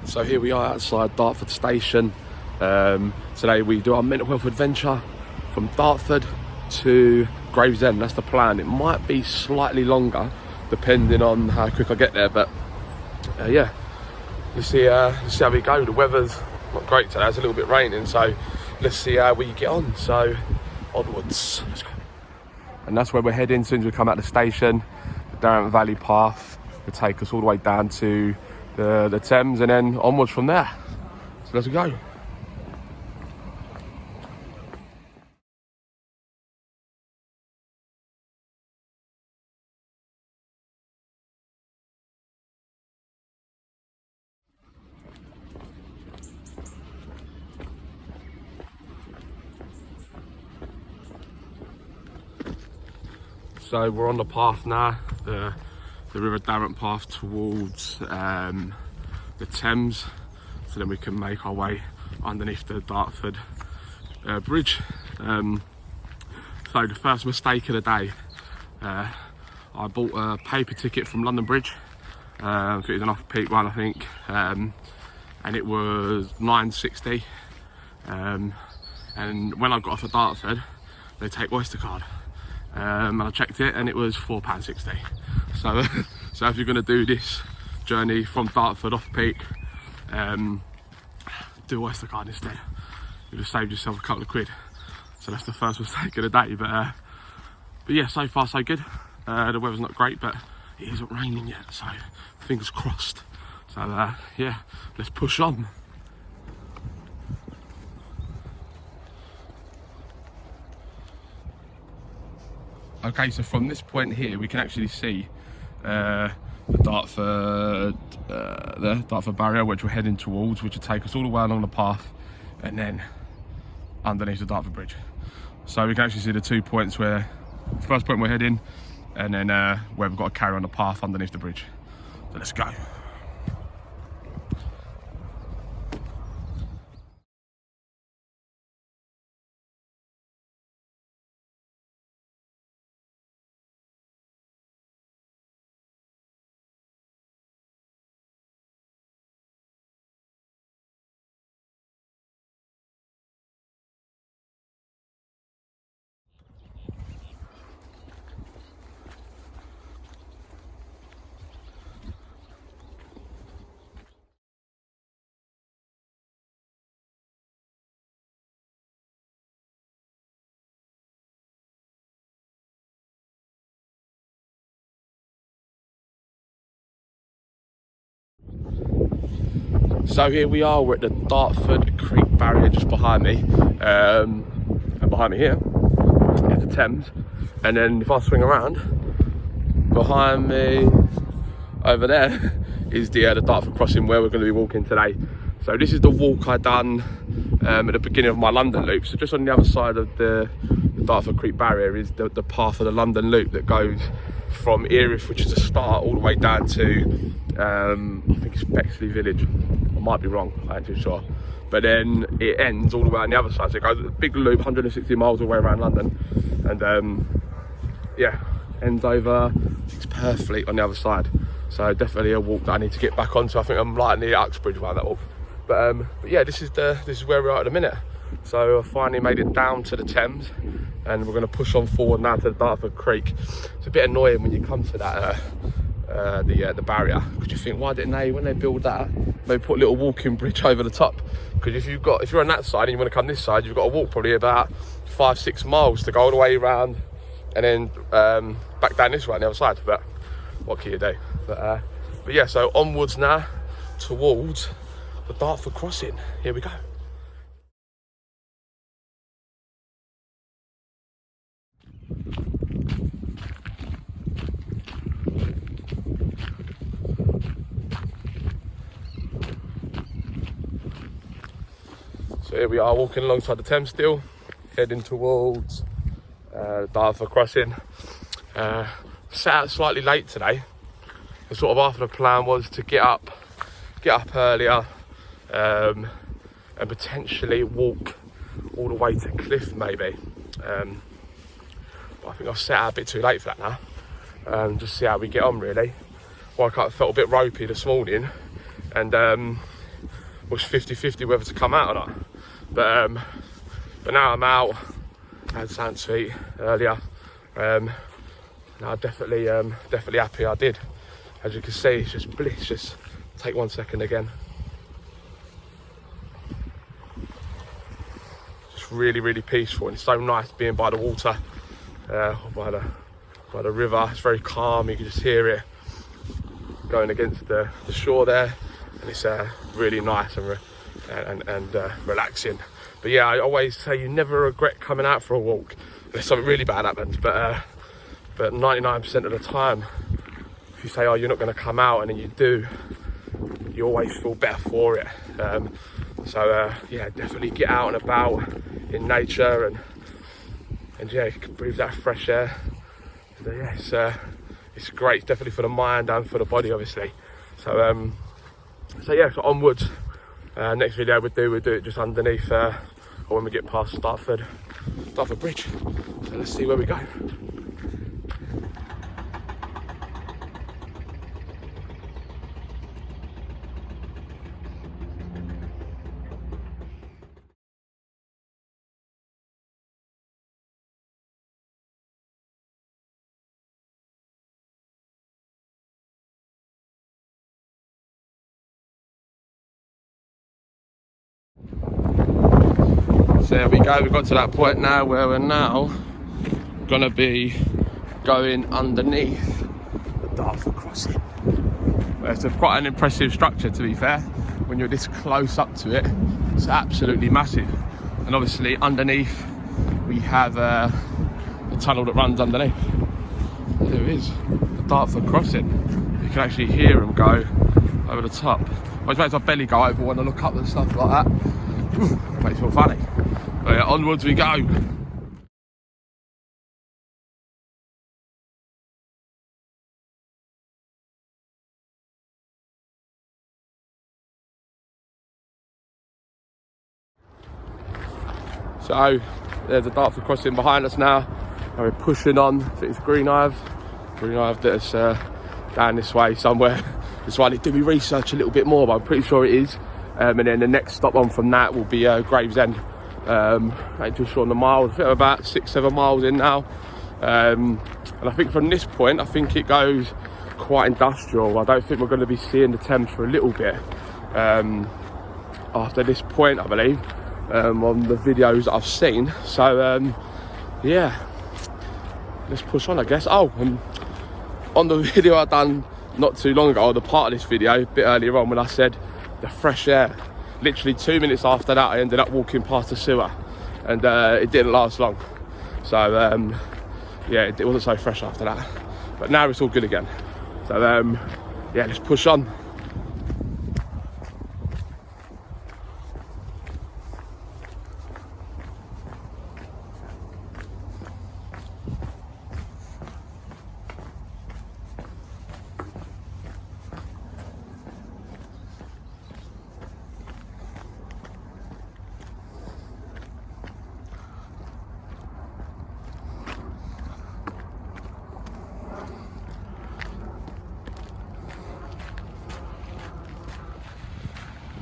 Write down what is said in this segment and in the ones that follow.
So here we are outside Dartford Station. Today we do our mental health adventure from Dartford to Gravesend. That's the plan. It might be slightly longer depending on how quick I get there, but yeah, let's see how we go. The weather's not great today, it's a little bit raining, so let's see how we get on. So onwards, let's go. And that's where we're heading as soon as we come out of the station. The Dartford Valley path will take us all the way down to the Thames and then onwards from there. So let's go. So we're on the path now, the River Dartford path towards the Thames, so then we can make our way underneath the Dartford bridge. So the first mistake of the day, I bought a paper ticket from London Bridge. It was an off-peak one, I think, and it was £9.60. And when I got off at Dartford, they take Oyster card. And I checked it and it was £4.60. So if you're going to do this journey from Dartford off peak, do Oyster card instead. You've just saved yourself a couple of quid. So that's the first mistake of the day. But yeah, so far so good. The weather's not great, but it isn't raining yet, so fingers crossed. So yeah, let's push on. Okay, so from this point here, we can actually see the Dartford barrier, which we're heading towards, which will take us all the way along the path and then underneath the Dartford Bridge. So we can actually see the 2 points where, the first point we're heading, and then where we've got to carry on the path underneath the bridge. So let's go. So here we are, we're at the Dartford Creek barrier just behind me, and behind me here is the Thames, and then if I swing around, behind me over there is the Dartford crossing where we're going to be walking today. So this is the walk I done at the beginning of my London loop. So just on the other side of the Dartford Creek barrier is the path of the London loop that goes from Erith, which is the start, all the way down to I think it's Bexley Village. I might be wrong, I ain't too sure. But then it ends all the way on the other side. So it goes a big loop, 160 miles away around London, and yeah, ends over, it's perfectly on the other side. So definitely a walk that I need to get back onto. I think I'm right near Uxbridge around that walk. But yeah, this is where we're at the minute. So I finally made it down to the Thames, and we're going to push on forward now to the Dartford Creek. It's a bit annoying when you come to that the barrier, because you think, why didn't they, when they build that, maybe put a little walking bridge over the top? Because if you're on that side and you want to come this side, you've got to walk probably about 5-6 miles to go all the way around and then back down this way on the other side. But what can you do? But yeah, so onwards now towards the Dartford crossing. Here we go. So here we are walking alongside the Thames still, heading towards Dartford crossing. Set out slightly late today. And sort of after the plan was to get up earlier and potentially walk all the way to Cliff maybe. But I think I've set out a bit too late for that now. Just see how we get on really. Woke up, felt a bit ropey this morning, and was 50-50 whether to come out or not. But now I'm out. I had something sweet earlier. Now definitely happy I did. As you can see, it's just bliss. Just take 1 second again. Just really peaceful, and it's so nice being by the water, by the river. It's very calm. You can just hear it going against the shore there, and it's really nice and relaxing. But yeah, I always say you never regret coming out for a walk unless something really bad happens. But 99% of the time, if you say, oh, you're not going to come out, and then you do, you always feel better for it. Yeah, definitely get out and about in nature, and yeah, you can breathe that fresh air. And, yeah, it's great. It's definitely for the mind and for the body, obviously. So yeah, so onwards. Next video we'll do it just underneath, or when we get past Dartford Bridge. So let's see where we go. So there we go, we've got to that point now where we're now gonna be going underneath the Dartford crossing. Well, it's quite an impressive structure, to be fair. When you're this close up to it, it's absolutely massive. And obviously underneath we have the tunnel that runs underneath. There it is, the Dartford crossing. You can actually hear them go over the top. Which makes my belly go over when I look up and stuff like that. Makes it feel funny. But yeah, onwards we go. So there's the Dartford crossing behind us now, and we're pushing on. I think it's Green Hive that's down this way somewhere. That's why I need to do my research a little bit more, but I'm pretty sure it is. And then the next stop on from that will be Gravesend. Ain't too sure on the miles. I think I'm about 6-7 miles in now. And I think from this point, I think it goes quite industrial. I don't think we're going to be seeing the Thames for a little bit after this point, I believe, on the videos that I've seen. So yeah, let's push on, I guess. Oh, and on the video I done not too long ago, or the part of this video a bit earlier on, when I said the fresh air, literally 2 minutes after that I ended up walking past the sewer, and it didn't last long. So yeah, it wasn't so fresh after that, but now it's all good again. So yeah, let's push on.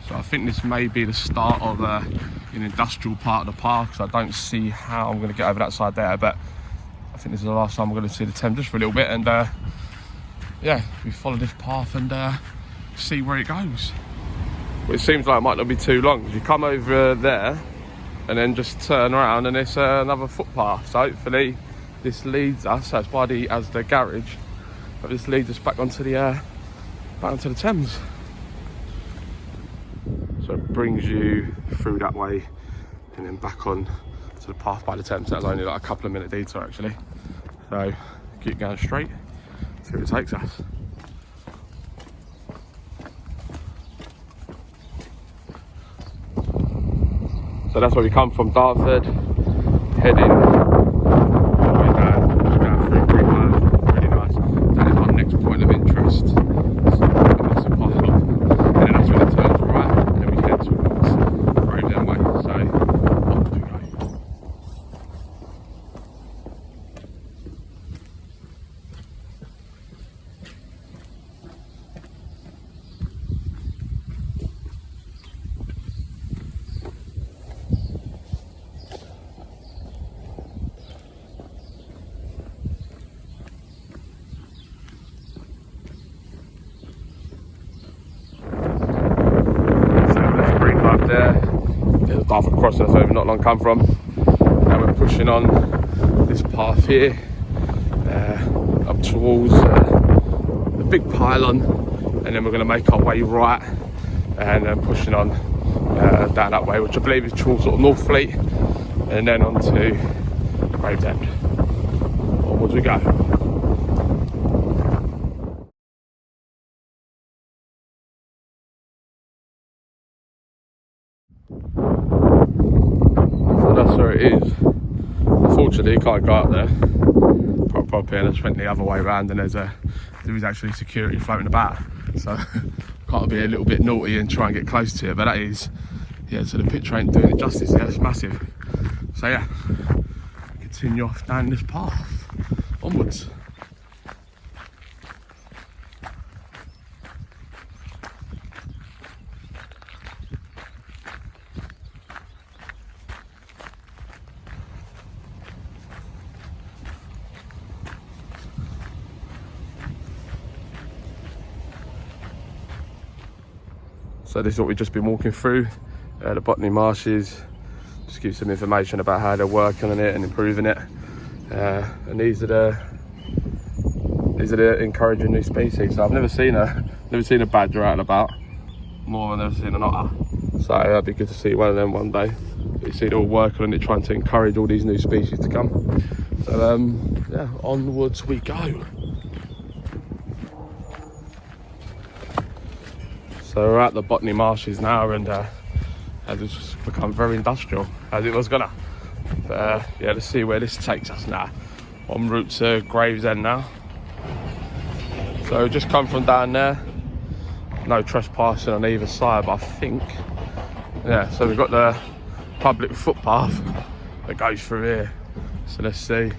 So I think this may be the start of an industrial part of the park, so I don't see how I'm going to get over that side there, but I think this is the last time I'm going to see the Thames just for a little bit, and yeah, we follow this path and see where it goes. Well, it seems like it might not be too long, because you come over there and then just turn around and it's another footpath. So hopefully this leads us, so it's by the garage, but this leads us back onto the Thames. So it brings you through that way and then back on to the path by the Thames. That's only like a couple of minute detour actually. So keep going straight, see where it takes us. So that's where we come from, Dartford, heading all the way down, just going through Green Hive, really nice. That is our next point of interest. So a massive pylon, and then that's when it turns right, and then we head towards Gravesend way. So on we go. there. There's a Dartford crossing, that's where we've not long come from. Now we're pushing on this path here, up towards the big pylon, and then we're going to make our way right, and then pushing on down that way, which I believe is towards sort of Northfleet, and then on to Gravesend. Onwards we go. So that's where it is. Unfortunately, you can't go up there properly, and I just went the other way around, and there is actually security floating about, so can't be a little bit naughty and try and get close to it. But that is, yeah, so the picture ain't doing it justice. Yeah, it's massive. So yeah, continue off down this path onwards. So this is what we've just been walking through, the Botany Marshes. Just give some information about how they're working on it and improving it. And these are the encouraging new species. So I've never seen a badger out and about, more than I've never seen an otter. So that'd be good to see one of them one day. You see they're all working on it, trying to encourage all these new species to come. So yeah, onwards we go. So we're at the Botany Marshes now, and it's just become very industrial, as it was gonna. But yeah, let's see where this takes us now. En route to Gravesend now. So we've just come from down there. No trespassing on either side, but I think, yeah, so we've got the public footpath that goes through here. So let's see.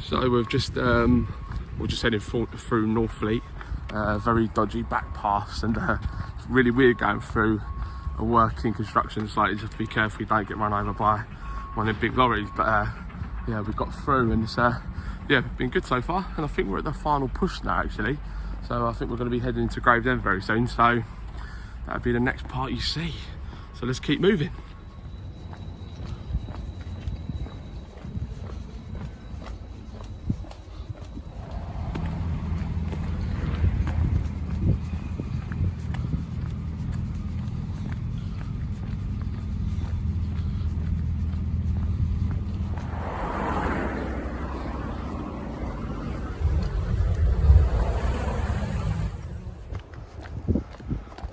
So we've just we're just heading through Northfleet, very dodgy back paths, and it's really weird going through a working construction site. Just be careful you don't get run over by one of the big lorries. But yeah, we've got through, and it's yeah, been good so far. And I think we're at the final push now, actually. So I think we're going to be heading into Gravesend very soon. So that'll be the next part you see. So let's keep moving.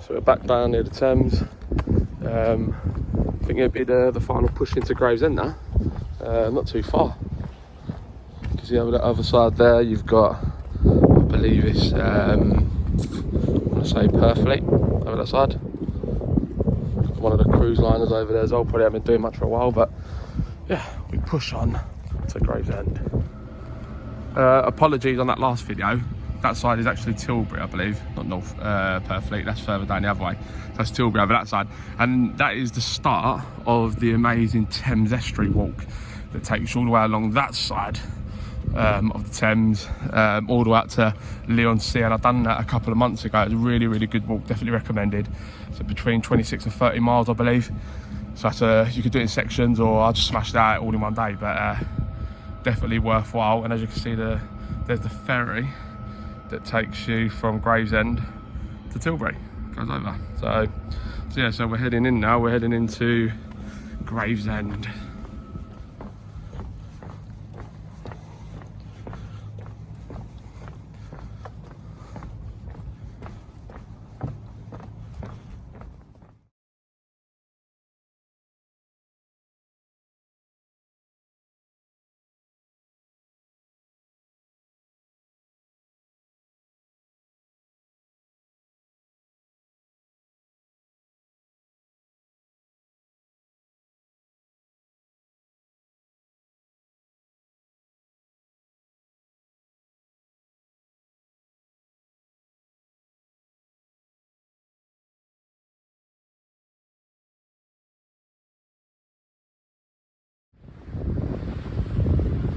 So we're back down near the Thames. I think it'll be the final push into Gravesend now. Not too far. You can see over the other side there, you've got, I believe it's, I want to say Northfleet over that side. One of the cruise liners over there as well. Probably haven't been doing much for a while, but yeah, we push on to Gravesend. Apologies on that last video. That side is actually Tilbury, I believe, not Northfleet. That's further down the other way. That's Tilbury over that side, and that is the start of the amazing Thames Estuary walk that takes you all the way along that side of the Thames, all the way up to Leigh-on-Sea. And I've done that a couple of months ago. It's a really, really good walk. Definitely recommended. So between 26 and 30 miles, I believe. So that's you could do it in sections, or I'll just smash that all in one day. But definitely worthwhile. And as you can see, there's the ferry that takes you from Gravesend to Tilbury, goes over. So yeah, so we're heading in now. We're heading into Gravesend.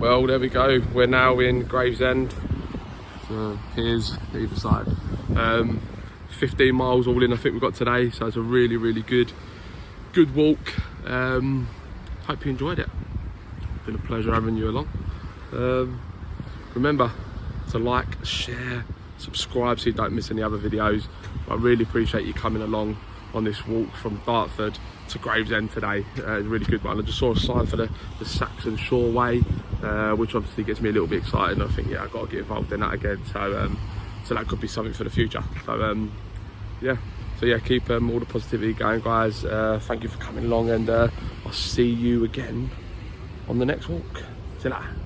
Well, there we go. We're now in Gravesend. So here's Riverside. 15 miles all in, I think we got today. So it's a really, really good walk. Hope you enjoyed it. It's been a pleasure having you along. Remember to like, share, subscribe so you don't miss any other videos. I really appreciate you coming along on this walk from Dartford to Gravesend today. It's a really good one. I just saw a sign for the Saxon Shore Way, which obviously gets me a little bit excited, and I think, yeah, I've got to get involved in that again. So that could be something for the future. So yeah, keep all the positivity going, guys. Thank you for coming along, and I'll see you again on the next walk. See you later.